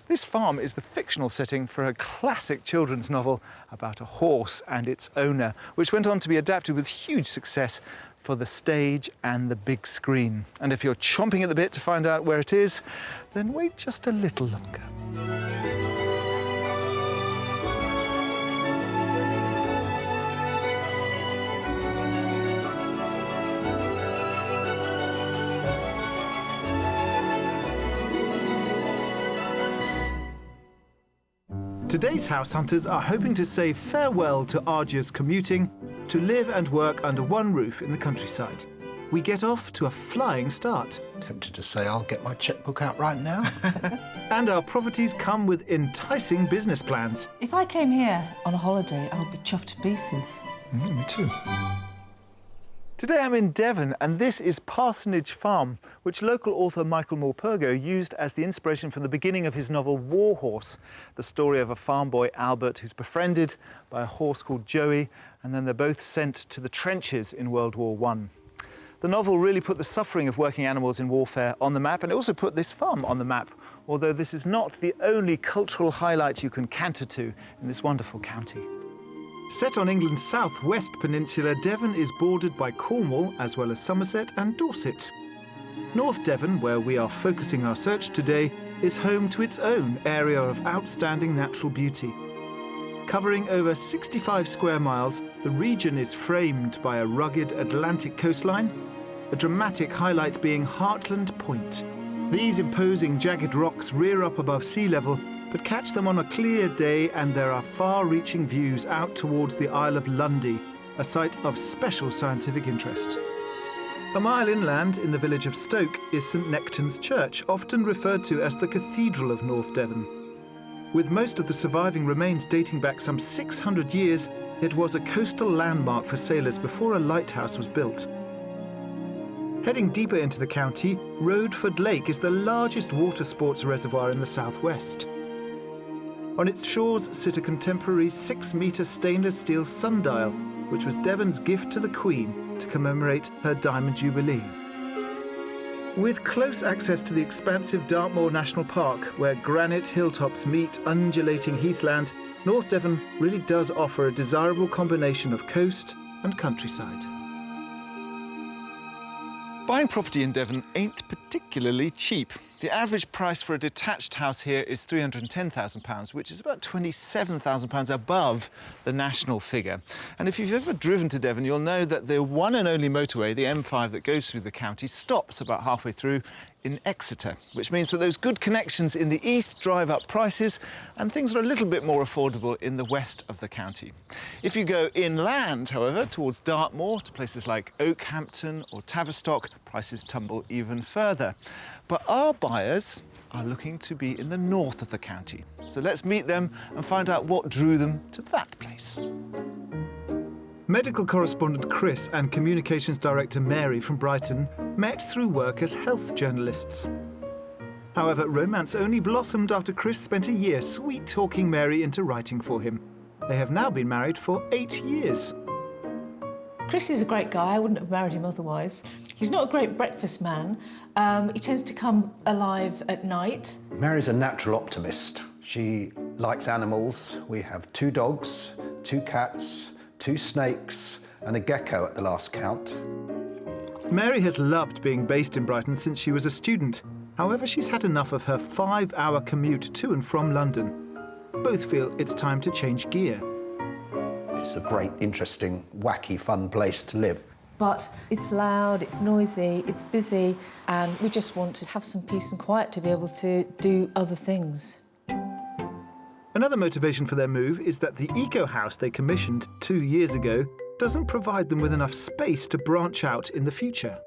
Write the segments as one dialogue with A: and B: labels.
A: This farm is the fictional setting for a classic children's novel about a horse and its owner, which went on to be adapted with huge success for the stage and the big screen. And if you're chomping at the bit to find out where it is, then wait just a little longer. Today's house hunters are hoping to say farewell to arduous commuting, to live and work under one roof in the countryside. We get off to a flying start.
B: Tempted to say I'll get my checkbook out right now.
A: And our properties come with enticing business plans.
C: If I came here on a holiday, I would be chuffed to pieces.
B: Me too.
A: Today I'm in Devon, and this is Parsonage Farm, which local author Michael Morpurgo used as the inspiration for the beginning of his novel War Horse, the story of a farm boy, Albert, who's befriended by a horse called Joey, and then they're both sent to the trenches in World War I. The novel really put the suffering of working animals in warfare on the map, and it also put this farm on the map, although this is not the only cultural highlight you can canter to in this wonderful county. Set on England's south-west peninsula, Devon is bordered by Cornwall, as well as Somerset and Dorset. North Devon, where we are focusing our search today, is home to its own area of outstanding natural beauty. Covering over 65 square miles, the region is framed by a rugged Atlantic coastline, a dramatic highlight being Heartland Point. These imposing jagged rocks rear up above sea level, but catch them on a clear day and there are far-reaching views out towards the Isle of Lundy, a site of special scientific interest. A mile inland in the village of Stoke is St Nectan's Church, often referred to as the Cathedral of North Devon. With most of the surviving remains dating back some 600 years, it was a coastal landmark for sailors before a lighthouse was built. Heading deeper into the county, Rodeford Lake is the largest water sports reservoir in the southwest. On its shores sit a contemporary 6-metre stainless steel sundial, which was Devon's gift to the Queen to commemorate her Diamond Jubilee. With close access to the expansive Dartmoor National Park, where granite hilltops meet undulating heathland, North Devon really does offer a desirable combination of coast and countryside. Buying property in Devon ain't particularly cheap. The average price for a detached house here is £310,000, which is about £27,000 above the national figure. And if you've ever driven to Devon, you'll know that the one and only motorway, the M5 that goes through the county, stops about halfway through in Exeter, which means that those good connections in the east drive up prices and things are a little bit more affordable in the west of the county. If you go inland, however, towards Dartmoor, to places like Oakhampton or Tavistock, prices tumble even further. But our buyers are looking to be in the north of the county. So let's meet them and find out what drew them to that place. Medical correspondent Chris and communications director Mary from Brighton met through work as health journalists. However, romance only blossomed after Chris spent a year sweet-talking Mary into writing for him. They have now been married for 8 years.
C: Chris is a great guy. I wouldn't have married him otherwise. He's not a great breakfast man. He tends to come alive at night.
B: Mary's a natural optimist. She likes animals. We have 2 dogs, 2 cats, 2 snakes and a gecko at the last count.
A: Mary has loved being based in Brighton since she was a student. However, she's had enough of her 5-hour commute to and from London. Both feel it's time to change gear.
B: It's a great, interesting, wacky, fun place to live.
C: But it's loud, it's noisy, it's busy, and we just want to have some peace and quiet to be able to do other things.
A: Another motivation for their move is that the eco-house they commissioned 2 years ago doesn't provide them with enough space to branch out in the future.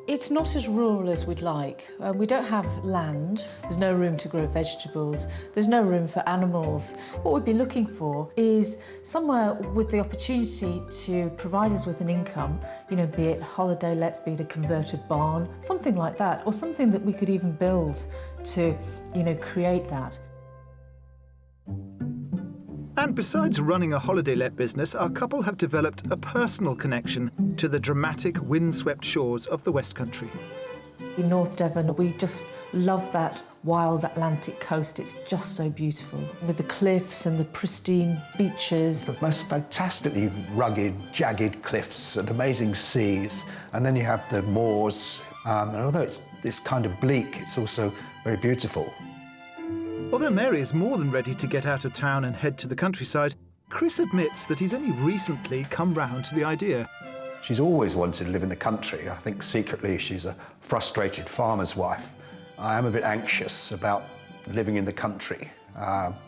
C: It's not as rural as we'd like. We don't have land, there's no room to grow vegetables, there's no room for animals. What we'd be looking for is somewhere with the opportunity to provide us with an income, you know, be it holiday lets, be it a converted barn, something like that, or something that we could even build to, you know, create that.
A: And besides running a holiday-let business, our couple have developed a personal connection to the dramatic, windswept shores of the West Country.
C: In North Devon, we just love that wild Atlantic coast. It's just so beautiful, with the cliffs and the pristine beaches.
B: The most fantastically rugged, jagged cliffs and amazing seas. And then you have the moors. And although it's kind of bleak, it's also very beautiful.
A: Although Mary is more than ready to get out of town and head to the countryside, Chris admits that he's only recently come round to the idea.
B: She's always wanted to live in the country. I think secretly she's a frustrated farmer's wife. I am a bit anxious about living in the country,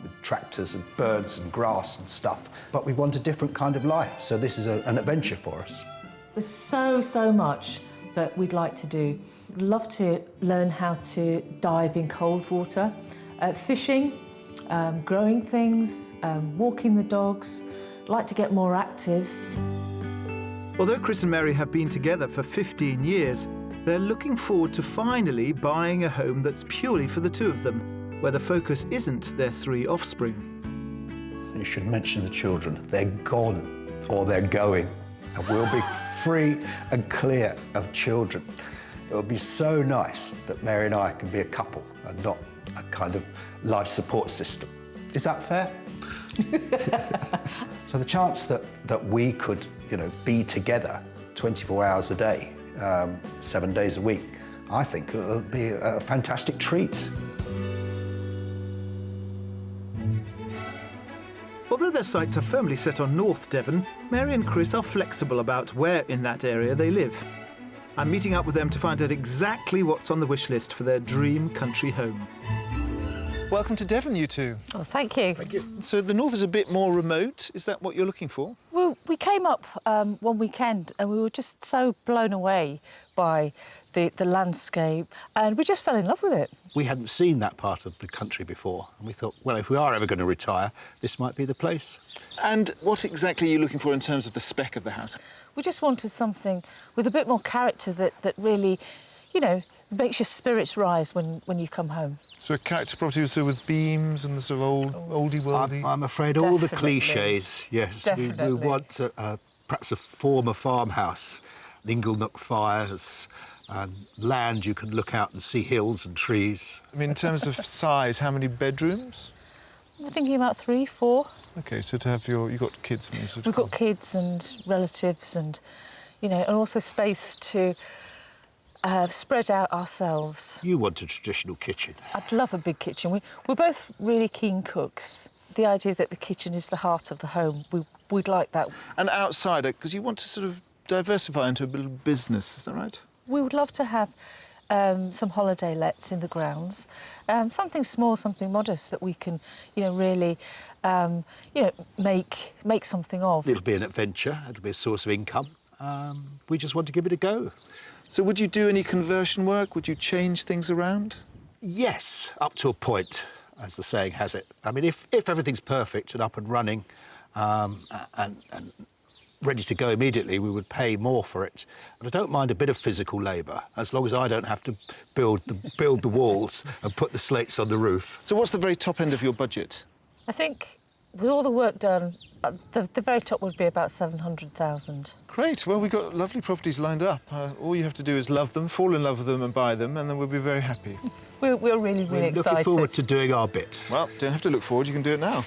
B: with tractors and birds and grass and stuff. But we want a different kind of life, so this is an adventure for us.
C: There's so much that we'd like to do. We'd love to learn how to dive in cold water, fishing, growing things, walking the dogs. Like to get more active.
A: Although Chris and Mary have been together for 15 years, they're looking forward to finally buying a home that's purely for the two of them, where the focus isn't their 3 offspring.
B: You should mention the children. They're gone, or they're going, and we'll be free and clear of children. It would be so nice that Mary and I can be a couple and not a kind of life support system. Is that fair? So the chance that we could, be together 24 hours a day, 7 days a week, I think it'll be a fantastic treat.
A: Although their sights are firmly set on North Devon, Mary and Chris are flexible about where in that area they live. I'm meeting up with them to find out exactly what's on the wish list for their dream country home. Welcome to Devon, you two.
D: Oh, thank you.
A: Thank you. So the north is a bit more remote. Is that what you're looking for?
D: Well, we came up one weekend and we were just so blown away by the landscape and we just fell in love with it.
E: We hadn't seen that part of the country before and we thought, well, if we are ever going to retire, this might be the place.
A: And what exactly are you looking for in terms of the spec of the house?
D: We just wanted something with a bit more character that really, makes your spirits rise when you come home.
F: So a character property with beams and the sort of oldie-worldy?
E: I'm afraid all the
D: Definitely.
E: cliches, yes.
D: Definitely.
E: We want perhaps a former farmhouse, inglenook fires, and land you can look out and see hills and trees.
F: I mean, in terms of size, how many bedrooms?
D: We're thinking about 3, 4.
F: OK, so to have you've got kids from this.
D: We've got kids and relatives and, and also space to spread out ourselves.
E: You want a traditional kitchen.
D: I'd love a big kitchen. We're both really keen cooks. The idea that the kitchen is the heart of the home, we'd like that.
A: And outside, because you want to sort of diversify into a bit of business, is that right?
D: We would love to have some holiday lets in the grounds, something small, something modest that we can, really, make something of.
E: It'll be an adventure, it'll be a source of income. We just want to give it a go.
A: So would you do any conversion work? Would you change things around?
E: Yes, up to a point, as the saying has it. I mean, if everything's perfect and up and running and ready to go immediately, we would pay more for it. But I don't mind a bit of physical labour, as long as I don't have to build the walls and put the slates on the roof.
A: So what's the very top end of your budget?
D: I think with all the work done, the very top would be about 700,000.
F: Great. Well, we've got lovely properties lined up. All you have to do is love them, fall in love with them and buy them, and then we'll be very happy.
D: We're really excited.
E: Looking forward to doing our bit.
F: Well, don't have to look forward, you can do it now.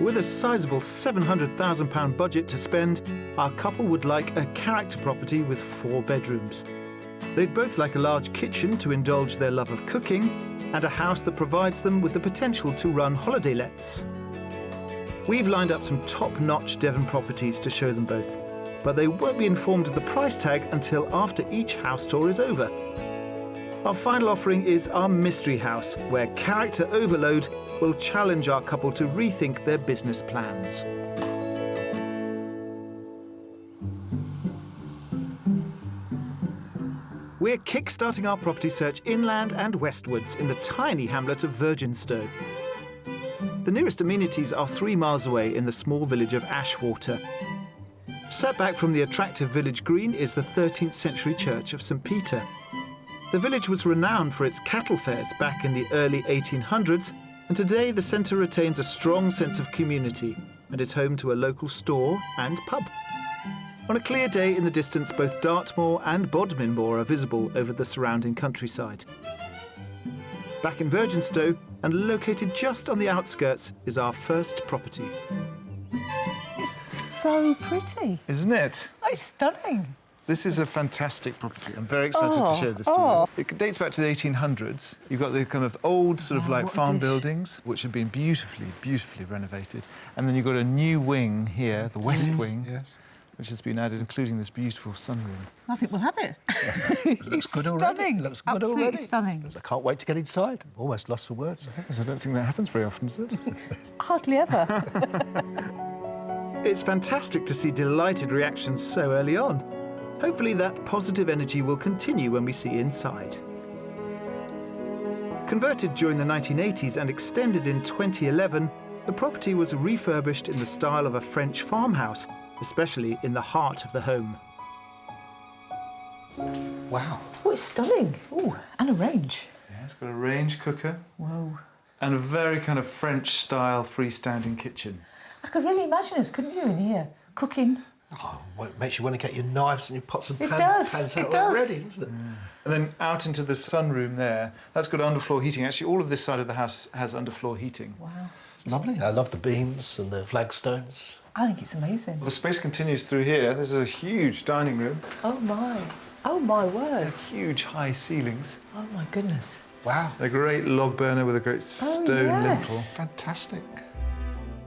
A: With a sizable £700,000 budget to spend, our couple would like a character property with 4 bedrooms. They'd both like a large kitchen to indulge their love of cooking and a house that provides them with the potential to run holiday lets. We've lined up some top-notch Devon properties to show them both, but they won't be informed of the price tag until after each house tour is over. Our final offering is our mystery house, where character overload will challenge our couple to rethink their business plans. We're kick-starting our property search inland and westwards in the tiny hamlet of Virginstowe. The nearest amenities are 3 miles away in the small village of Ashwater. Set back from the attractive village green is the 13th century church of St Peter. The village was renowned for its cattle fairs back in the early 1800s, and today the centre retains a strong sense of community and is home to a local store and pub. On a clear day in the distance, both Dartmoor and Bodmin Moor are visible over the surrounding countryside. Back in Virginstowe, and located just on the outskirts, is our first property.
D: It's so pretty.
A: Isn't it?
D: Oh, it's stunning.
A: This is a fantastic property. I'm very excited to show this to you. It dates back to the 1800s. You've got the kind of old sort of like
D: what a
A: farm
D: dish.
A: buildings, which have been beautifully, beautifully renovated. And then you've got a new wing here, the west wing, which has been added, including this beautiful sunroom.
D: I think we'll have it.
E: It looks good already.
D: Stunning.
E: It looks good
D: Absolutely
E: already.
D: stunning.
E: I can't wait to get inside. I'm almost lost for words.
A: I don't think that happens very often, does it?
D: Hardly ever.
A: It's fantastic to see delighted reactions so early on. Hopefully that positive energy will continue when we see inside. Converted during the 1980s and extended in 2011, the property was refurbished in the style of a French farmhouse, especially in the heart of the home.
E: Wow.
D: Oh, it's stunning. Oh, and a range.
A: Yeah, it's got a range cooker.
D: Whoa.
A: And a very kind of French-style freestanding kitchen.
D: I could really imagine us, couldn't you, in here, cooking?
E: Oh, well, it makes you want to get your knives and your pots and pans,
D: does,
E: out
D: it does.
E: already, doesn't it?
A: And then out into the sunroom there, that's got underfloor heating. Actually, all of this side of the house has underfloor heating.
D: Wow.
E: It's lovely. I love the beams and the flagstones.
D: I think it's amazing.
A: The space continues through here. This is a huge dining room.
D: Oh, my. Oh, my word.
A: Huge high ceilings.
D: Oh, my goodness.
E: Wow.
A: A great log burner with a great stone
D: yes.
A: lintel.
E: Fantastic.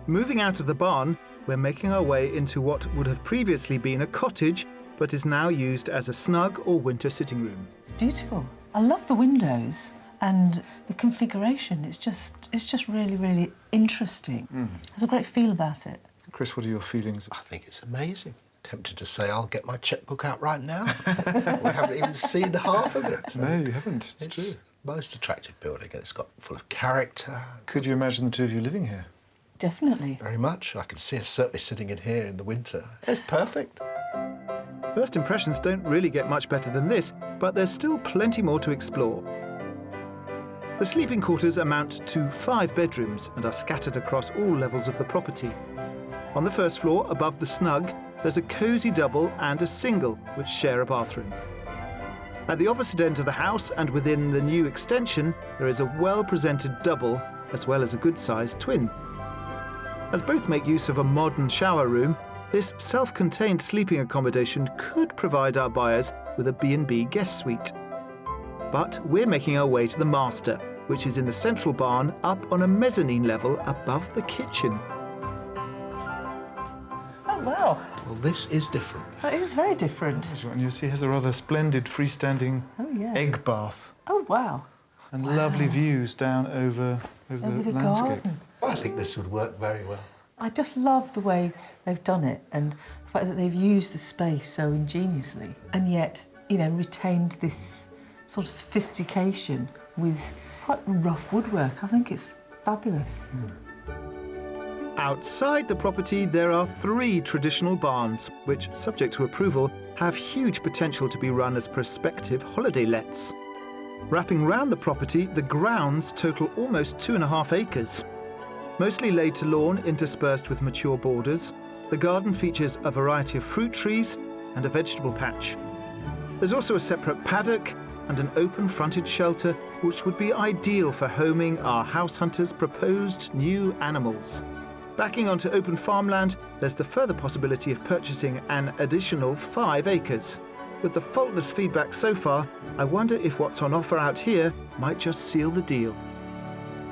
A: Moving out of the barn, we're making our way into what would have previously been a cottage, but is now used as a snug or winter sitting room.
D: It's beautiful. I love the windows and the configuration. It's just really, really interesting. There's a great feel about it.
A: Chris, what are your feelings?
E: I think it's amazing. Tempted to say I'll get my checkbook out right now. We haven't even seen half of it.
A: No, you haven't. It's
E: It's
A: true.
E: most attractive building, and it's got full of character.
A: Could you imagine the two of you living here?
D: Definitely.
E: Very much. I can see us certainly sitting in here in the winter. It's perfect.
A: First impressions don't really get much better than this, but there's still plenty more to explore. The sleeping quarters amount to 5 bedrooms and are scattered across all levels of the property. On the first floor, above the snug, there's a cosy double and a single, which share a bathroom. At the opposite end of the house and within the new extension, there is a well-presented double, as well as a good-sized twin. As both make use of a modern shower room, this self-contained sleeping accommodation could provide our buyers with a B&B guest suite. But we're making our way to the master, which is in the central barn up on a mezzanine level above the kitchen.
D: Oh, wow.
E: Well, this is different.
D: That is very different.
A: And you'll see it has a rather splendid freestanding
D: Oh, yeah.
A: egg bath
D: Oh, wow.
A: and lovely views down over
D: Over
A: the
D: the
A: landscape.
D: garden.
E: I think this would work very well.
D: I just love the way they've done it and the fact that they've used the space so ingeniously and yet, you know, retained this sort of sophistication with quite rough woodwork. I think it's fabulous.
A: Outside the property, there are 3 traditional barns, which, subject to approval, have huge potential to be run as prospective holiday lets. Wrapping round the property, the grounds total almost 2.5 acres. Mostly laid to lawn interspersed with mature borders, the garden features a variety of fruit trees and a vegetable patch. There's also a separate paddock and an open fronted shelter which would be ideal for homing our house hunters' proposed new animals. Backing onto open farmland, there's the further possibility of purchasing an additional 5 acres. With the faultless feedback so far, I wonder if what's on offer out here might just seal the deal.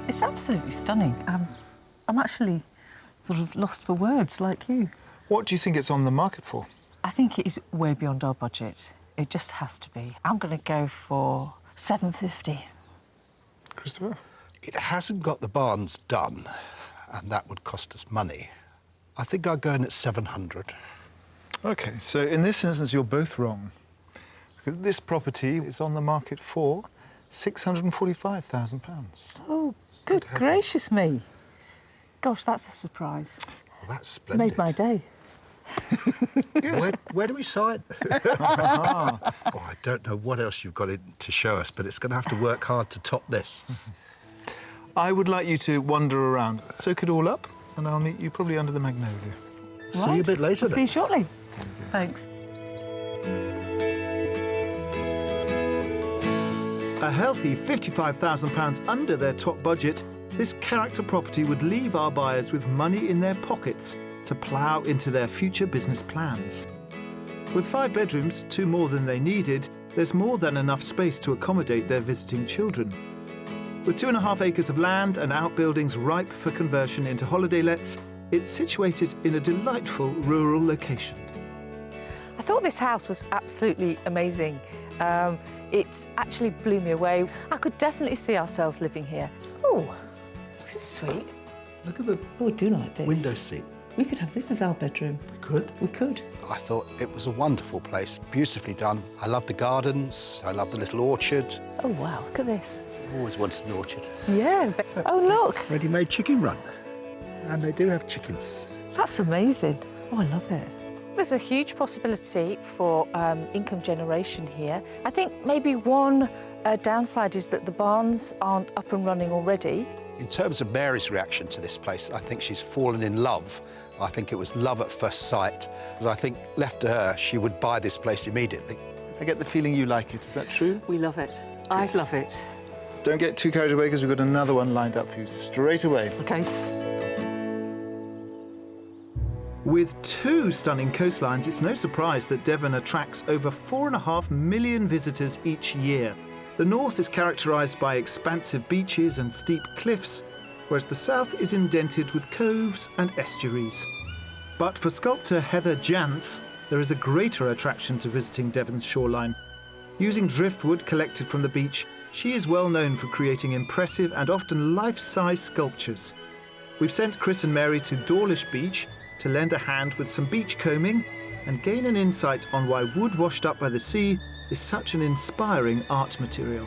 D: It's absolutely stunning. I'm actually sort of lost for words like you.
A: What do you think it's on the market for?
D: I think it is way beyond our budget. It just has to be. I'm going to go for $750.
A: Christopher?
E: It hasn't got the barns done, and that would cost us money. I think I'll go in at 700.
A: OK, so in this instance, you're both wrong. Because this property is on the market for £645,000.
D: Oh, good gracious me. Gosh, that's a surprise.
E: Well, that's splendid.
D: Made my day.
E: Where do we sign? Oh, I don't know what else you've got to show us, but it's going to have to work hard to top this.
A: I would like you to wander around, soak it all up, and I'll meet you probably under the magnolia.
E: See you a bit later
D: See you shortly. Thanks.
A: A healthy £55,000 under their top budget, this character property would leave our buyers with money in their pockets to plough into their future business plans. With 5 bedrooms, 2 more than they needed, there's more than enough space to accommodate their visiting children. With 2.5 acres of land and outbuildings ripe for conversion into holiday lets, it's situated in a delightful rural location.
C: I thought this house was absolutely amazing. It actually blew me away. I could definitely see ourselves living here.
D: Oh, this is sweet.
B: Look at the
D: Oh, I do like this.
B: window seat.
D: We could have this as our bedroom.
B: We could.
D: We could.
E: I thought it was a wonderful place, beautifully done. I love the gardens, I love the little orchard.
D: Oh, wow, look at this.
E: Always wanted an orchard.
D: Yeah. Oh, look.
E: Ready-made chicken run. And they do have chickens.
D: That's amazing. Oh, I love it.
C: There's a huge possibility for income generation here. I think maybe one downside is that the barns aren't up and running already.
E: In terms of Mary's reaction to this place, I think she's fallen in love. I think it was love at first sight. I think left to her, she would buy this place immediately.
A: I get the feeling you like it. Is that true?
D: We love it. I love it.
A: Don't get too carried away because we've got another one lined up for you straight away.
D: OK.
A: With 2 stunning coastlines, it's no surprise that Devon attracts over 4.5 million visitors each year. The north is characterised by expansive beaches and steep cliffs, whereas the south is indented with coves and estuaries. But for sculptor Heather Jantz, there is a greater attraction to visiting Devon's shoreline. Using driftwood collected from the beach, she is well known for creating impressive and often life-size sculptures. We've sent Chris and Mary to Dawlish Beach to lend a hand with some beach combing and gain an insight on why wood washed up by the sea is such an inspiring art material.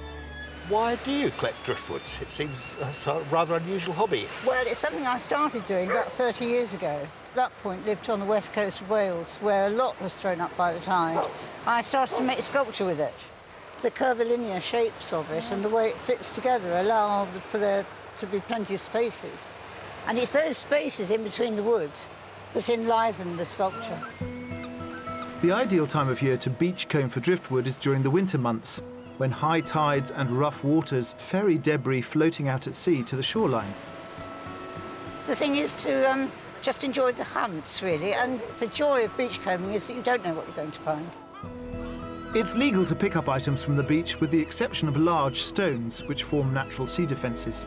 E: Why do you collect driftwood? It seems a rather unusual hobby.
G: Well, it's something I started doing about 30 years ago. At that point, lived on the west coast of Wales, where a lot was thrown up by the tide. I started to make sculpture with it. The curvilinear shapes of it and the way it fits together allow for there to be plenty of spaces. And it's those spaces in between the wood that enliven the sculpture.
A: The ideal time of year to beach comb for driftwood is during the winter months, when high tides and rough waters ferry debris floating out at sea to the shoreline.
G: The thing is to just enjoy the hunts, really, and the joy of beachcombing is that you don't know what you're going to find.
A: It's legal to pick up items from the beach with the exception of large stones, which form natural sea defences.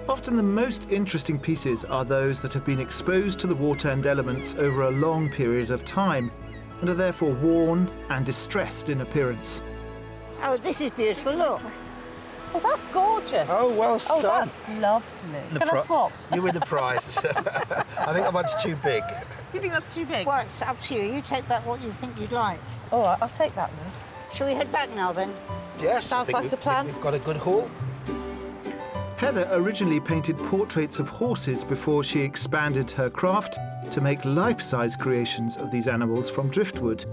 A: Often the most interesting pieces are those that have been exposed to the water and elements over a long period of time and are therefore worn and distressed in appearance.
G: Oh, this is beautiful, look.
C: Oh, that's gorgeous.
E: Oh, well
C: Oh,
E: done.
C: that's lovely. Can I swap?
E: You win the prize. I think that one's too big.
C: Do you think that's too big?
G: Well, it's up to you. You take back what you think you'd like.
C: All right, I'll take that one.
G: Shall we head back now, then?
E: Yes,
C: Sounds
E: I think
C: like a plan.
E: We've got a good haul.
A: Heather originally painted portraits of horses before she expanded her craft to make life-size creations of these animals from driftwood.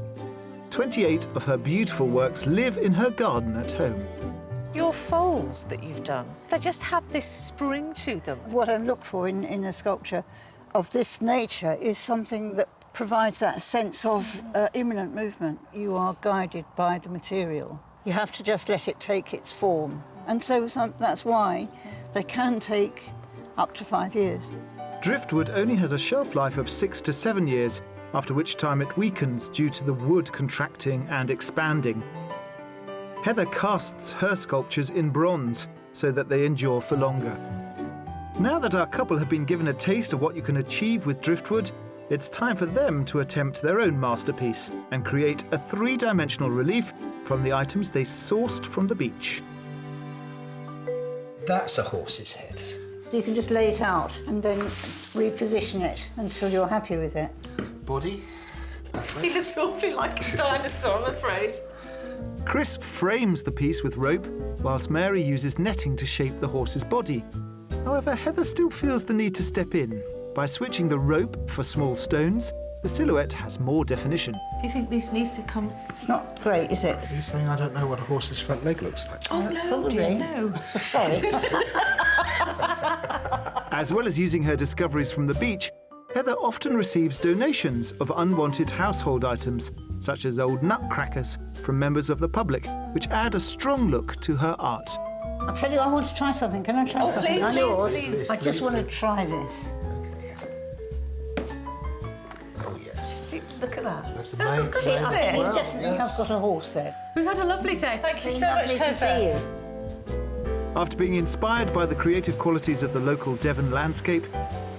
A: 28 of her beautiful works live in her garden at home.
C: Your folds that you've done, they just have this spring to them.
G: What I look for in a sculpture of this nature is something that provides that sense of imminent movement. You are guided by the material. You have to just let it take its form. And so that's why they can take up to 5 years.
A: Driftwood only has a shelf life of 6 to 7 years, after which time it weakens due to the wood contracting and expanding. Heather casts her sculptures in bronze so that they endure for longer. Now that our couple have been given a taste of what you can achieve with driftwood, it's time for them to attempt their own masterpiece and create a 3-dimensional relief from the items they sourced from the beach.
E: That's a horse's head.
G: So you can just lay it out and then reposition it until you're happy with it.
E: Body. That way.
C: He looks awfully like a dinosaur, I'm afraid.
A: Chris frames the piece with rope, whilst Mary uses netting to shape the horse's body. However, Heather still feels the need to step in. By switching the rope for small stones, the silhouette has more definition.
D: Do you think this needs to come?
G: It's not great, is it?
E: Are you saying I don't know what a horse's front leg looks like?
D: Oh, no,
G: Probably.
D: dear, no.
G: Sorry.
A: As well as using her discoveries from the beach, Heather often receives donations of unwanted household items, such as old nutcrackers, from members of the public, which add a strong look to her art.
G: I'll tell you, I want to try something. Can I try something?
D: please,
G: On
D: please,
G: yours?
D: please.
G: I just want to try this.
E: Oh, yes.
D: Look at that.
E: That's
D: That's
E: amazing.
D: good,
G: See, I
D: isn't
G: think
D: it?
G: you definitely have got a horse there.
D: We've had a lovely day. Thank you so much,
G: Lovely to
D: Heather.
G: see you.
A: After being inspired by the creative qualities of the local Devon landscape,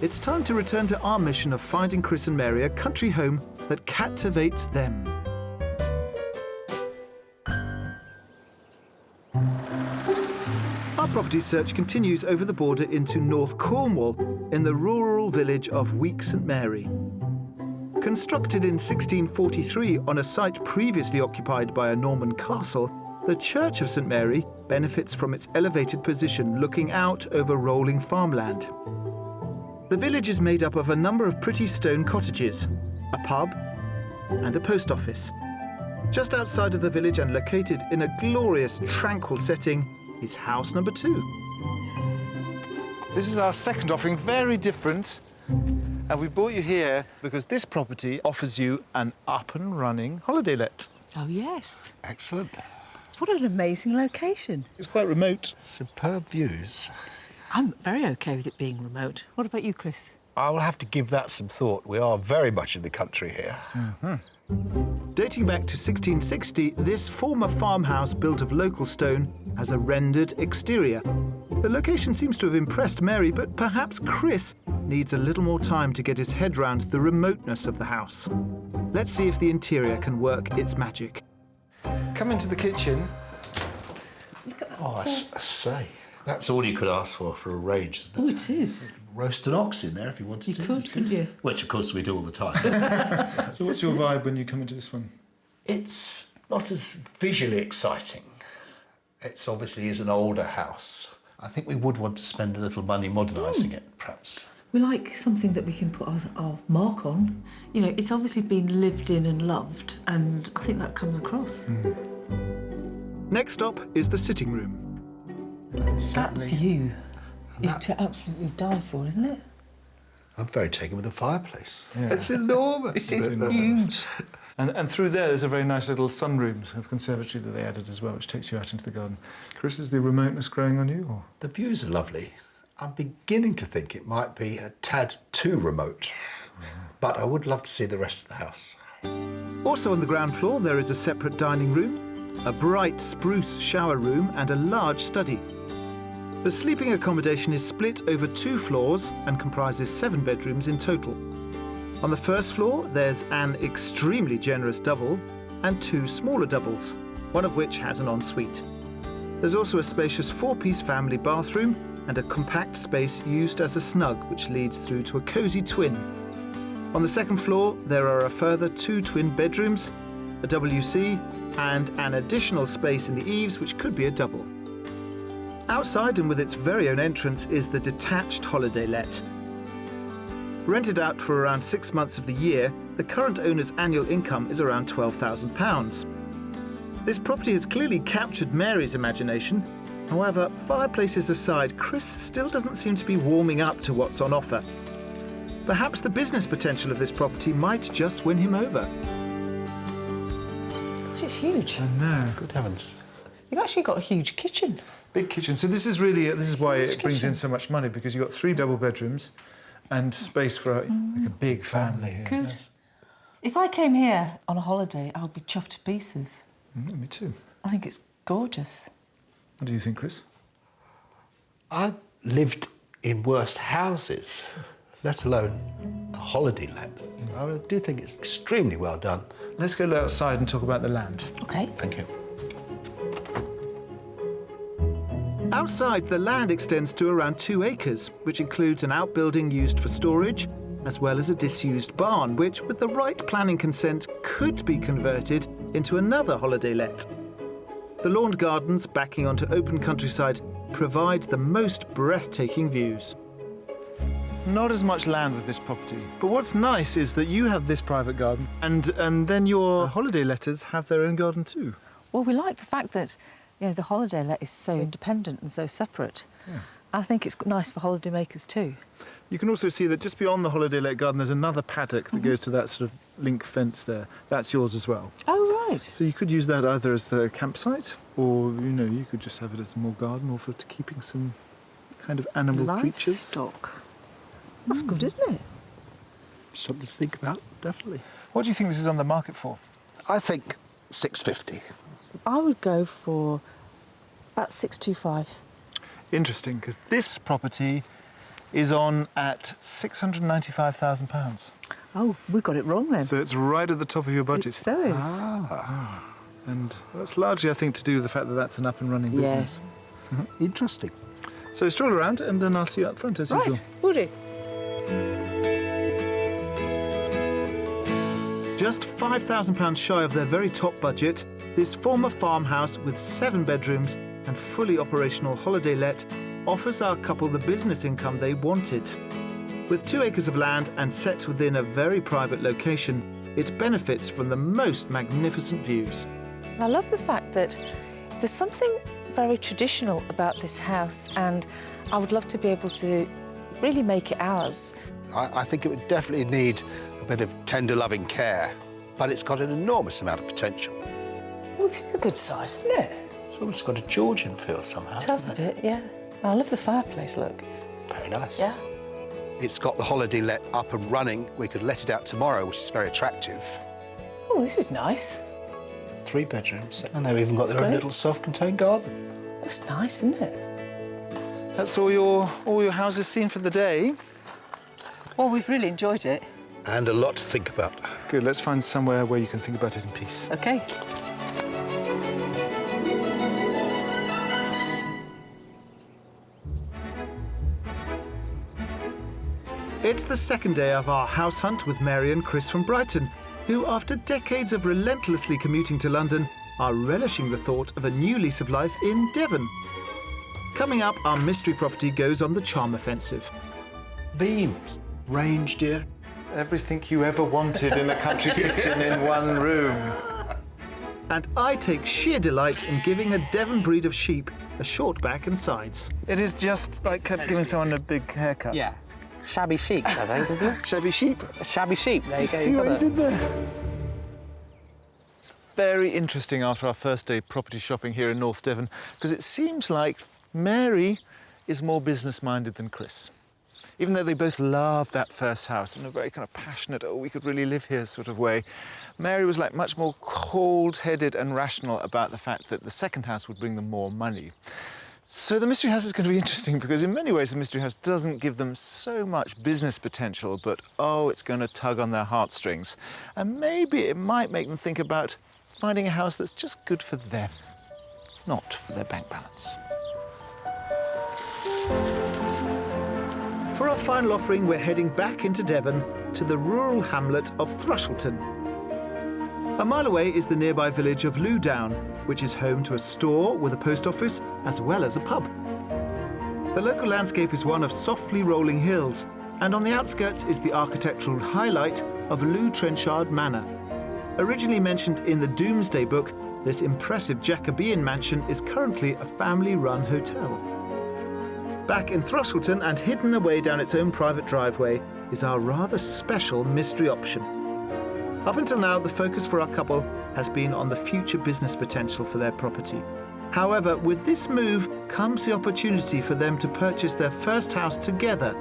A: it's time to return to our mission of finding Chris and Mary a country home that captivates them. Our property search continues over the border into North Cornwall in the rural village of Week St Mary. Constructed in 1643 on a site previously occupied by a Norman castle, the Church of St Mary benefits from its elevated position looking out over rolling farmland. The village is made up of a number of pretty stone cottages, a pub and a post office. Just outside of the village and located in a glorious, tranquil setting is house number 2.
F: This is our second offering, very different. And we brought you here because this property offers you an up-and-running holiday let.
D: Oh, yes.
E: Excellent.
D: What an amazing location.
F: It's quite remote.
E: Superb views.
D: I'm very OK with it being remote. What about you, Chris?
E: I will have to give that some thought. We are very much in the country here.
A: Dating back to 1660, this former farmhouse built of local stone has a rendered exterior. The location seems to have impressed Mary, but perhaps Chris needs a little more time to get his head round the remoteness of the house. Let's see if the interior can work its magic.
F: Come into the kitchen.
E: Oh, I say, that's all you could ask for a range, isn't it?
D: Oh, it is.
E: Roast an ox in there if you wanted
D: You
E: to.
D: couldn't you?
E: Which, of course, we do all the time.
F: So what's your vibe when you come into this one?
E: It's not as visually exciting. It's obviously is an older house. I think we would want to spend a little money modernising it, perhaps.
D: We like something that we can put our mark on. You know, it's obviously been lived in and loved, and I think that comes across.
A: Next stop is the sitting room.
D: That view is to absolutely die for, isn't it?
E: I'm very taken with the fireplace. It's enormous.
D: It is huge.
F: And through there's a very nice little sunroom of conservatory that they added as well, which takes you out into the garden. Chris, is the remoteness growing on you? Or?
E: The views are lovely. I'm beginning to think it might be a tad too remote, but I would love to see the rest of the house.
A: Also on the ground floor, there is a separate dining room, a bright spruce shower room and a large study. The sleeping accommodation is split over 2 floors and comprises 7 bedrooms in total. On the first floor, there's an extremely generous double and 2 smaller doubles, one of which has an ensuite. There's also a spacious 4-piece family bathroom and a compact space used as a snug, which leads through to a cosy twin. On the second floor, there are a further 2 twin bedrooms, a WC, and an additional space in the eaves, which could be a double. Outside and with its very own entrance is the detached holiday let. Rented out for around 6 months of the year, the current owner's annual income is around £12,000. This property has clearly captured Mary's imagination. However, fireplaces aside, Chris still doesn't seem to be warming up to what's on offer. Perhaps the business potential of this property might just win him over.
D: It's huge.
F: No.
E: Good heavens.
D: You've actually got a huge kitchen.
F: Big kitchen. So this is why it brings in so much money, because you've got 3 double bedrooms and space for like a big family here.
D: Good. If I came here on a holiday, I would be chuffed to pieces.
F: Me too.
D: I think it's gorgeous.
F: What do you think, Chris?
E: I've lived in worse houses, let alone a holiday let. I do think it's extremely well done.
F: Let's go outside and talk about the land.
D: OK.
E: Thank you.
A: Outside, the land extends to around 2 acres, which includes an outbuilding used for storage, as well as a disused barn, which, with the right planning consent, could be converted into another holiday let. The lawned gardens backing onto open countryside provide the most breathtaking views.
F: Not as much land with this property. But what's nice is that you have this private garden and then your holiday letters have their own garden too.
D: Well, we like the fact that, you know, the holiday let is so independent and so separate. I think it's nice for holidaymakers too.
A: You can also see that just beyond the holiday let garden, there's another paddock that goes to that sort of link fence there. That's yours as well.
D: Oh, right.
A: So you could use that either as a campsite, or, you know, you could just have it as more garden, or for keeping some kind of animal creatures.
D: Livestock. That's good, isn't it?
E: Something to think about, definitely.
A: What do you think this is on the market for?
E: I think 650.
D: I would go for about 625.
A: Interesting, because this property is on at £695,000.
D: Oh, we got it wrong then.
A: So it's right at the top of your budget.
D: So is.
A: And that's largely, I think, to do with the fact that that's an up-and-running
D: Yeah.
A: business.
E: Interesting.
A: So stroll around, and then I'll see you up front, as usual.
D: Right, will do.
A: Just £5,000 shy of their very top budget, this former farmhouse with 7 bedrooms and fully operational holiday let offers our couple the business income they wanted. With 2 acres of land and set within a very private location, it benefits from the most magnificent views.
D: I love the fact that there's something very traditional about this house, and I would love to be able to really make it ours.
E: I think it would definitely need a bit of tender, loving care, but it's got an enormous amount of potential.
D: Well, this is a good size, isn't it?
E: It's almost got a Georgian feel somehow.
D: It does a bit, yeah. I love the fireplace look.
E: Very nice.
D: Yeah.
E: It's got the holiday let up and running. We could let it out tomorrow, which is very attractive.
D: Oh, this is nice.
E: 3 bedrooms, and they've even got
D: That's
E: their own
D: great.
E: little self-contained garden.
D: Looks nice, isn't it?
A: That's all your houses seen for the day.
D: Well, we've really enjoyed it.
E: And a lot to think about.
A: Good, let's find somewhere where you can think about it in peace.
D: OK.
A: It's the second day of our house hunt with Mary and Chris from Brighton, who, after decades of relentlessly commuting to London, are relishing the thought of a new lease of life in Devon. Coming up, our mystery property goes on the charm offensive.
E: Beams, range deer.
A: Everything you ever wanted in a country kitchen in one room. And I take sheer delight in giving a Devon breed of sheep a short back and sides. It is just like giving someone a big haircut.
H: Yeah. Shabby chic, I think, isn't it?
A: Shabby sheep.
H: Shabby chic, there you go.
A: See
H: you've
A: what
H: got
A: you
H: it.
A: did there? It's very interesting after our first day property shopping here in North Devon, because it seems like Mary is more business-minded than Chris. Even though they both loved that first house in a very kind of passionate, oh, we could really live here sort of way, Mary was like much more cold-headed and rational about the fact that the second house would bring them more money. So the mystery house is going to be interesting because in many ways the mystery house doesn't give them so much business potential, but oh, it's going to tug on their heartstrings. And maybe it might make them think about finding a house that's just good for them, not for their bank balance. For our final offering, we're heading back into Devon to the rural hamlet of Thrushleton. A mile away is the nearby village of Lewdown, which is home to a store with a post office as well as a pub. The local landscape is one of softly rolling hills, and on the outskirts is the architectural highlight of Lew Trenchard Manor. Originally mentioned in the Doomsday Book, this impressive Jacobean mansion is currently a family-run hotel. Back in Thrushleton and hidden away down its own private driveway is our rather special mystery option. Up until now, the focus for our couple has been on the future business potential for their property. However, with this move comes the opportunity for them to purchase their first house together.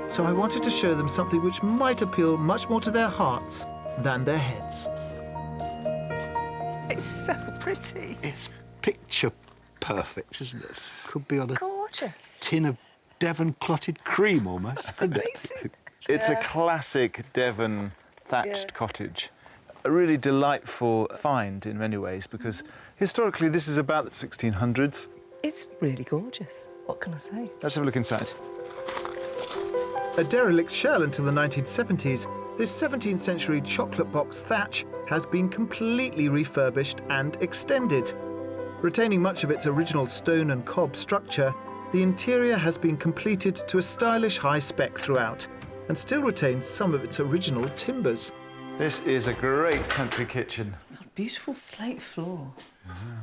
A: So I wanted to show them something which might appeal much more to their hearts than their heads.
D: It's so pretty.
E: It's picture perfect, isn't it? Could be on a
D: Gorgeous.
E: tin of Devon clotted cream almost, couldn't it?
A: It's a classic Devon thatched cottage. A really delightful find in many ways because historically this is about the 1600s.
D: It's really gorgeous. What can I say?
A: Let's have a look inside. A derelict shell until the 1970s, this 17th century chocolate box thatch has been completely refurbished and extended. Retaining much of its original stone and cob structure, the interior has been completed to a stylish high spec throughout and still retains some of its original timbers. This is a great country kitchen.
D: It's got a beautiful slate floor.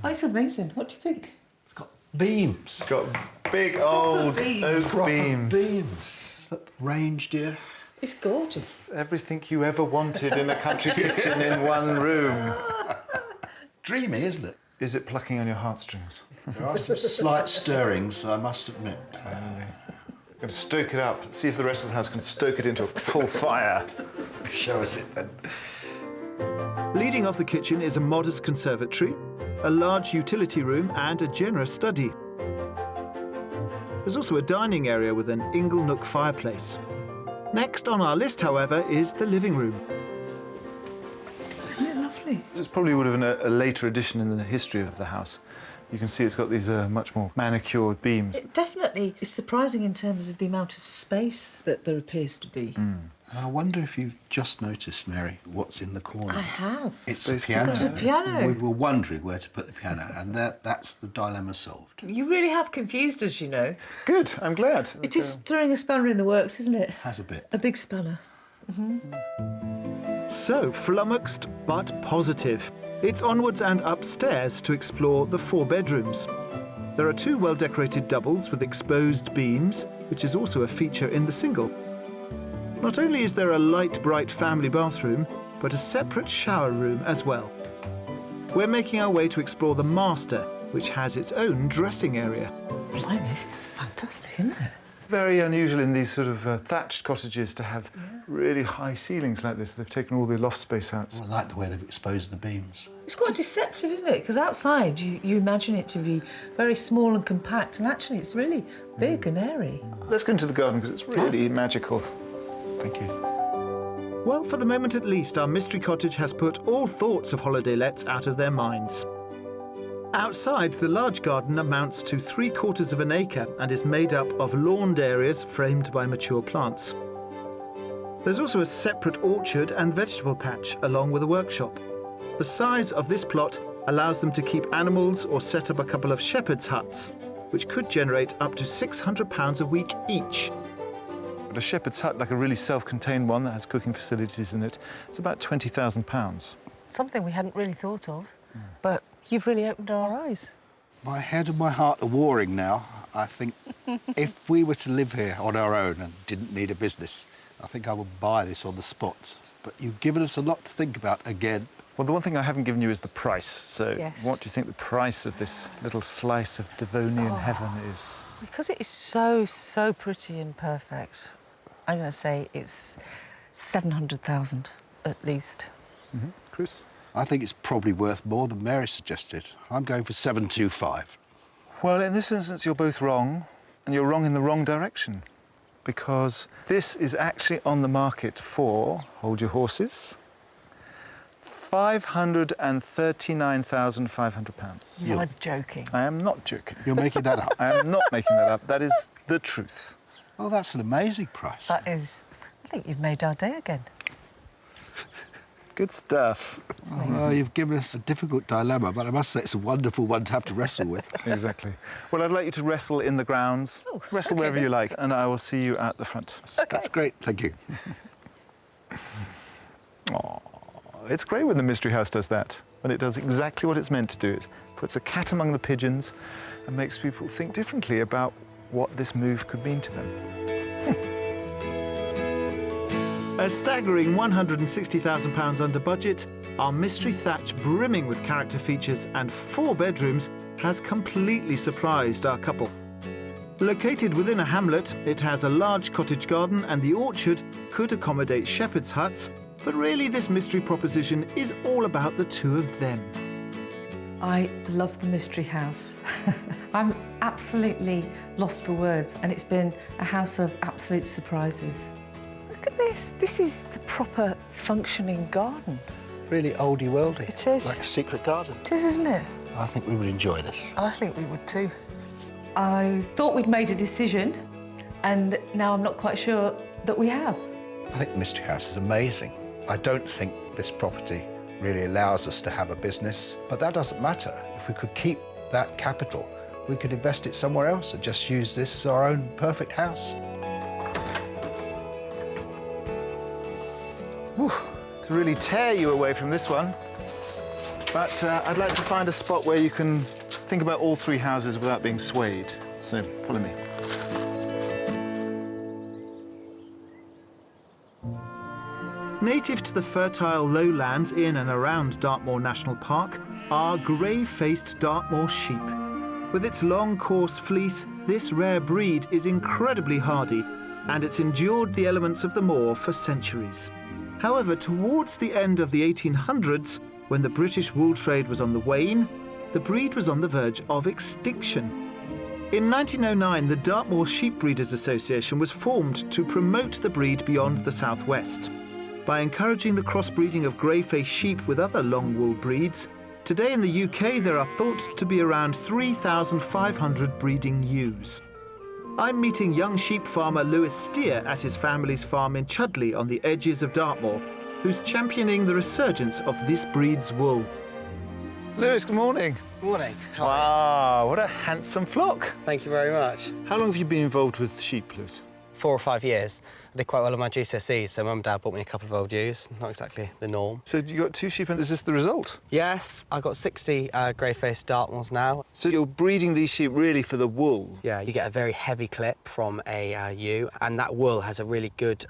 D: Oh, it's amazing. What do you think?
E: It's got beams.
A: It's got Big old oak
B: Proper
A: beams.
B: beams. Look, range, dear.
C: It's gorgeous.
A: Everything you ever wanted in a country kitchen in one room.
B: Dreamy, isn't it?
A: Is it plucking on your heartstrings?
B: There are some slight stirrings, I must admit.
A: Going to stoke it up, see if the rest of the house can stoke it into a full fire.
B: Show us it then.
A: Leading off the kitchen is a modest conservatory, a large utility room and a generous study. There's also a dining area with an ingle nook fireplace. Next on our list, however, is the living room.
C: Isn't it lovely?
A: This probably would have been a later addition in the history of the house. You can see it's got these much more manicured beams.
C: It definitely is surprising in terms of the amount of space that there appears to be.
B: And I wonder if you've just noticed, Mary, what's in the corner.
C: I have.
B: It's a piano.
C: It's a piano.
B: We were wondering where to put the piano, and that's the dilemma solved.
C: You really have confused us, you know.
A: Good, I'm glad.
C: It is throwing a spanner in the works, isn't it?
B: Has a bit.
C: A big spanner.
A: So, flummoxed but positive. It's onwards and upstairs to explore the 4 bedrooms. There are 2 well-decorated doubles with exposed beams, which is also a feature in the single. Not only is there a light, bright family bathroom, but a separate shower room as well. We're making our way to explore the master, which has its own dressing area.
C: Blimey, this is fantastic, isn't it?
A: Very unusual in these sort of thatched cottages to have really high ceilings like this. They've taken all the loft space out.
B: I like the way they've exposed the beams.
C: It's quite deceptive, isn't it? Because outside you imagine it to be very small and compact, and actually it's really big and airy.
A: Let's go into the garden because it's really magical.
B: Thank you.
A: Well, for the moment at least, our mystery cottage has put all thoughts of holiday lets out of their minds. Outside, the large garden amounts to 3/4 of an acre and is made up of lawned areas framed by mature plants. There's also a separate orchard and vegetable patch along with a workshop. The size of this plot allows them to keep animals or set up a couple of shepherd's huts, which could generate up to £600 a week each. But a shepherd's hut, like a really self-contained one that has cooking facilities in it, it's about £20,000.
C: Something we hadn't really thought of, but you've really opened our eyes.
B: My head and my heart are warring now. I think if we were to live here on our own and didn't need a business, I think I would buy this on the spot. But you've given us a lot to think about again.
A: Well, the one thing I haven't given you is the price. So
C: Yes.
A: what do you think the price of this little slice of Devonian heaven is?
C: Because it is so, so pretty and perfect, I'm going to say it's 700,000 at least.
A: Chris?
B: I think it's probably worth more than Mary suggested. I'm going for 725.
A: Well, in this instance, you're both wrong, and you're wrong in the wrong direction, because this is actually on the market for, hold your horses, £539,500.
C: You're joking.
A: I am not joking.
B: You're making that up.
A: I am not making that up. That is the truth.
B: Oh, that's an amazing price.
C: That is, I think you've made our day again.
A: Good stuff.
B: Oh, you've given us a difficult dilemma, but I must say it's a wonderful one to have to wrestle with.
A: Exactly. Well, I'd like you to wrestle in the grounds.
C: Oh,
A: wrestle
C: okay
A: wherever
C: then.
A: you like, and I will see you at the front.
B: That's great, thank you.
A: Aww. It's great when the Mystery House does that, when it does exactly what it's meant to do. It puts a cat among the pigeons and makes people think differently about what this move could mean to them. A staggering £160,000 under budget, our mystery thatch brimming with character features and 4 bedrooms has completely surprised our couple. Located within a hamlet, it has a large cottage garden and the orchard could accommodate shepherd's huts, but really this mystery proposition is all about the 2 of them.
C: I love the Mystery House. I'm absolutely lost for words, and it's been a house of absolute surprises. Look at this. This is a proper functioning garden.
B: Really oldie worldy.
C: It is.
B: Like a secret garden.
C: It is, isn't it?
B: I think we would enjoy this.
C: I think we would too. I thought we'd made a decision, and now I'm not quite sure that we have.
B: I think the Mystery House is amazing. I don't think this property really allows us to have a business, but that doesn't matter. If we could keep that capital, we could invest it somewhere else and just use this as our own perfect house.
A: Whew, to really tear you away from this one. But I'd like to find a spot where you can
F: think about all three houses without being swayed. So follow me.
A: Native to the fertile lowlands in and around Dartmoor National Park are grey-faced Dartmoor sheep. With its long, coarse fleece, this rare breed is incredibly hardy, and it's endured the elements of the moor for centuries. However, towards the end of the 1800s, when the British wool trade was on the wane, the breed was on the verge of extinction. In 1909, the Dartmoor Sheep Breeders Association was formed to promote the breed beyond the southwest. By encouraging the crossbreeding of grey-faced sheep with other long wool breeds, today in the UK there are thought to be around 3,500 breeding ewes. I'm meeting young sheep farmer Lewis Steer at his family's farm in Chudley on the edges of Dartmoor, who's championing the resurgence of this breed's wool.
F: Lewis, good morning.
H: Morning.
F: Wow, what a handsome flock.
H: Thank you very much.
F: How long have you been involved with sheep, Lewis?
H: 4 or 5 years. I did quite well on my GCSEs, so Mum and Dad bought me a couple of old ewes. Not exactly the norm.
F: So you got 2 sheep, and is this the result?
H: Yes, I've got 60 grey-faced Dartmoors now.
F: So you're breeding these sheep really for the wool?
H: Yeah, you get a very heavy clip from a ewe, and that wool has a really good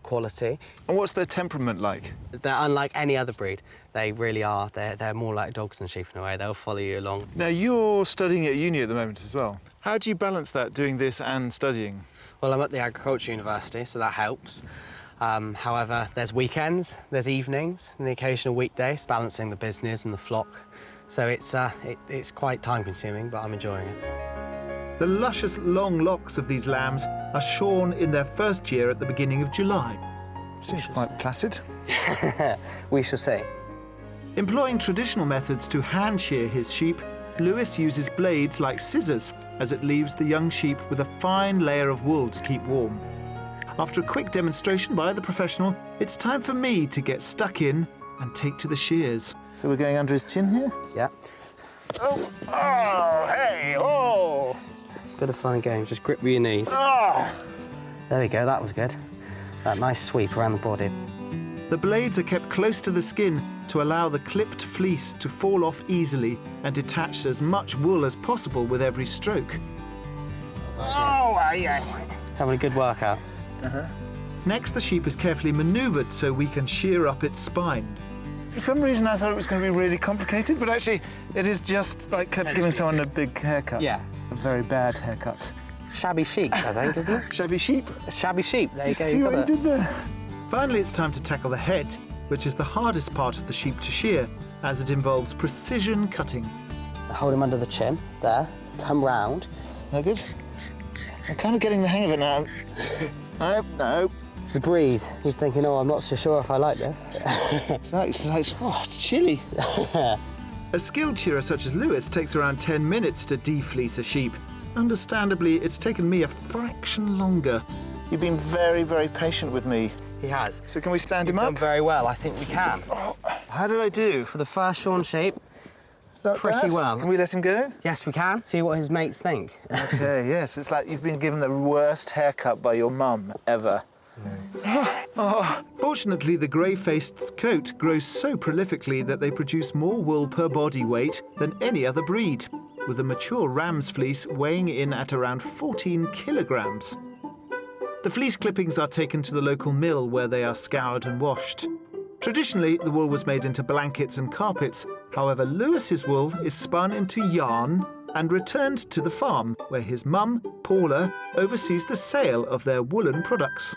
H: quality.
F: And what's their temperament like?
H: They're unlike any other breed. They really are. They're more like dogs than sheep in a way. They'll follow you along.
F: Now, you're studying at uni at the moment as well. How do you balance that, doing this and studying?
H: Well, I'm at the Agriculture University, so that helps. However, there's weekends, there's evenings, and the occasional weekdays, balancing the business and the flock. So it's quite time-consuming, but I'm enjoying it.
A: The luscious long locks of these lambs are shorn in their first year at the beginning of July.
F: Seems quite placid.
H: We shall see.
A: Employing traditional methods to hand shear his sheep, Lewis uses blades like scissors as it leaves the young sheep with a fine layer of wool to keep warm. After a quick demonstration by the professional, it's time for me to get stuck in and take to the shears.
F: So we're going under his chin here?
H: Yeah.
F: Oh, hey, oh!
H: Bit of fun and game. Just grip with your knees. There we go. That was good. That nice sweep around the body.
A: The blades are kept close to the skin to allow the clipped fleece to fall off easily and detach as much wool as possible with every stroke.
H: Having a good workout.
A: Next, the sheep is carefully manoeuvred so we can shear up its spine.
F: For some reason, I thought it was going to be really complicated, but actually, it is just like giving someone a big haircut.
H: Yeah.
F: A very bad haircut.
H: Shabby chic, I think, isn't it?
F: Shabby sheep.
H: Shabby sheep. There you go.
F: See what you did there?
A: Finally, it's time to tackle the head, which is the hardest part of the sheep to shear, as it involves precision cutting.
H: Hold him under the chin. There. Come round.
F: That good? I'm kind of getting the hang of it now. No.
H: It's the breeze. He's thinking, oh, I'm not so sure if I like this.
F: It's chilly.
A: A skilled shearer such as Lewis takes around 10 minutes to defleece a sheep. Understandably, it's taken me a fraction longer.
F: You've been very, very patient with me.
H: He has.
F: So can we stand
H: You've
F: him
H: done
F: up?
H: very well. I think we can.
F: How did I do?
H: For the first shorn sheep,
F: Is that
H: pretty
F: bad?
H: well.
F: Can we let him go?
H: yes, we can. See what his mates think.
F: Okay, yes. It's like you've been given the worst haircut by your mum ever.
A: Fortunately, the grey-faced's coat grows so prolifically that they produce more wool per body weight than any other breed, with a mature ram's fleece weighing in at around 14 kilograms. The fleece clippings are taken to the local mill where they are scoured and washed. Traditionally, the wool was made into blankets and carpets. However, Lewis's wool is spun into yarn and returned to the farm, where his mum, Paula, oversees the sale of their woolen products.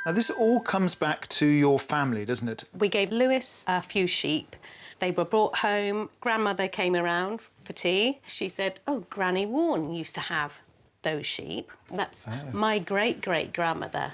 F: Now, this all comes back to your family, doesn't it?
I: We gave Lewis a few sheep. They were brought home. Grandmother came around for tea. She said, oh, Granny Warren used to have those sheep. That's my great-great-grandmother.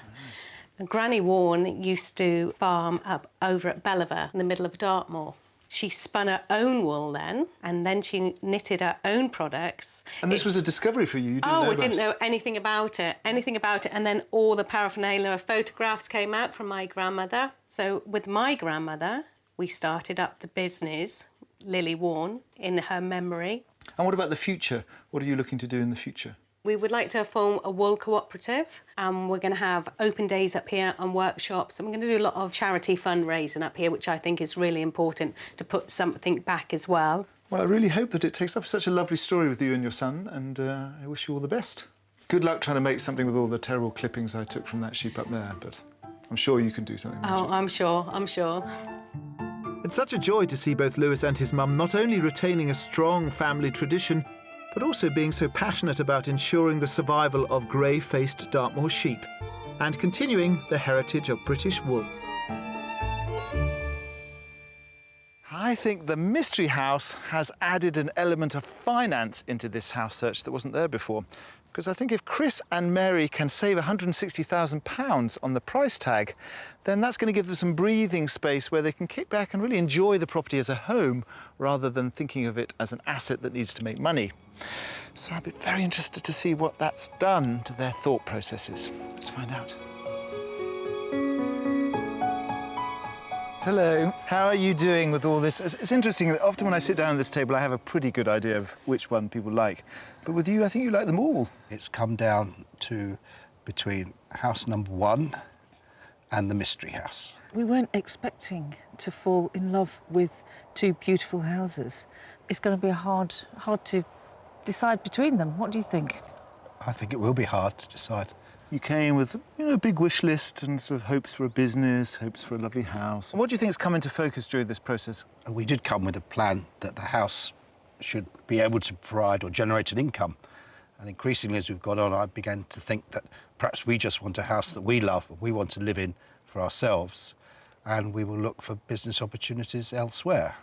I: And Granny Warren used to farm up over at Belliver in the middle of Dartmoor. She spun her own wool then, and then she knitted her own products.
F: And this was a discovery for you? You didn't know
I: I
F: about
I: didn't
F: it?
I: know anything about it. And then all the paraphernalia of photographs came out from my grandmother. So with my grandmother, we started up the business, Lily Warren, in her memory.
F: And what about the future? What are you looking to do in the future?
I: We would like to form a wool cooperative, and we're going to have open days up here and workshops, and we're going to do a lot of charity fundraising up here, which I think is really important to put something back as well.
F: Well, I really hope that it takes up such a lovely story with you and your son, and I wish you all the best. Good luck trying to make something with all the terrible clippings I took from that sheep up there, but I'm sure you can do something magic.
I: Oh, I'm sure.
A: It's such a joy to see both Lewis and his mum not only retaining a strong family tradition, but also being so passionate about ensuring the survival of grey-faced Dartmoor sheep and continuing the heritage of British wool. I think the Mystery House has added an element of finance into this house search that wasn't there before. Because I think if Chris and Mary can save £160,000 on the price tag, then that's going to give them some breathing space where they can kick back and really enjoy the property as a home rather than thinking of it as an asset that needs to make money. So I'll be very interested to see what that's done to their thought processes. Let's find out. Hello. How are you doing with all this? It's interesting that often when I sit down at this table, I have a pretty good idea of which one people like. But with you, I think you like them all.
E: It's come down to between house number 1 and the Mystery House.
D: We weren't expecting to fall in love with two beautiful houses. It's going to be hard to decide between them. What do you think?
E: I think it will be hard to decide.
A: You came with, a big wish list and sort of hopes for a business, hopes for a lovely house. What do you think has come into focus during this process?
E: We did come with a plan that the house should be able to provide or generate an income. And increasingly, as we've gone on, I began to think that perhaps we just want a house that we love and we want to live in for ourselves, and we will look for business opportunities elsewhere.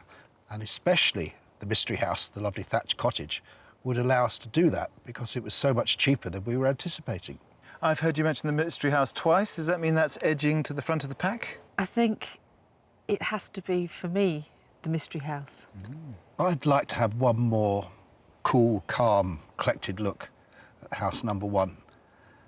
E: And especially the Mystery House, the lovely thatched cottage, would allow us to do that because it was so much cheaper than we were anticipating.
A: I've heard you mention the Mystery House twice. Does that mean that's edging to the front of the pack?
D: I think it has to be, for me, the Mystery House.
E: I'd like to have one more cool, calm, collected look at house number 1,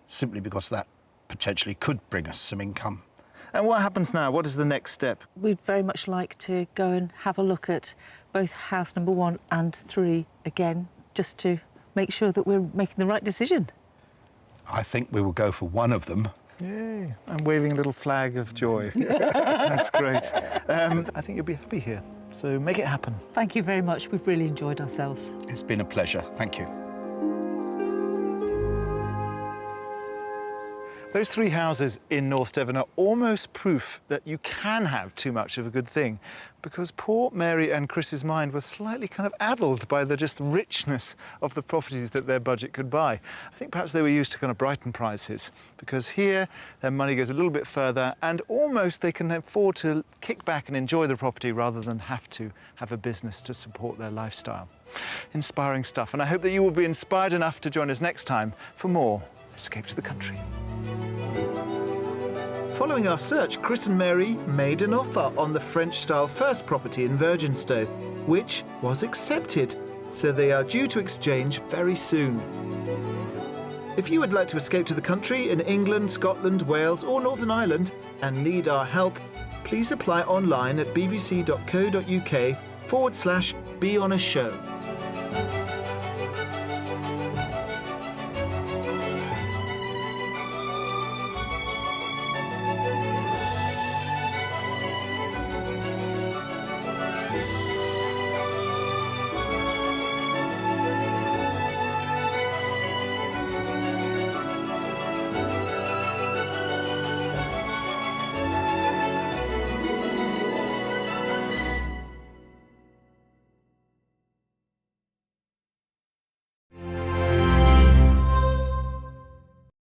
E: simply because that potentially could bring us some income.
A: And what happens now? What is the next step?
D: We'd very much like to go and have a look at both house number 1 and 3 again, just to make sure that we're making the right decision.
E: I think we will go for one of them.
A: Yay. I'm waving a little flag of joy. That's great. I think you'll be happy here. So make it happen.
D: Thank you very much. We've really enjoyed ourselves.
E: It's been a pleasure. Thank you.
A: Those 3 houses in North Devon are almost proof that you can have too much of a good thing, because poor Mary and Chris's mind was slightly kind of addled by the just richness of the properties that their budget could buy. I think perhaps they were used to kind of Brighton prices, because here their money goes a little bit further and almost they can afford to kick back and enjoy the property rather than have to have a business to support their lifestyle. Inspiring stuff, and I hope that you will be inspired enough to join us next time for more Escape to the Country. Following our search, Chris and Mary made an offer on the French-style first property in Virginstowe, which was accepted, so they are due to exchange very soon. If you would like to escape to the country in England, Scotland, Wales or Northern Ireland and need our help, please apply online at bbc.co.uk/beonashow.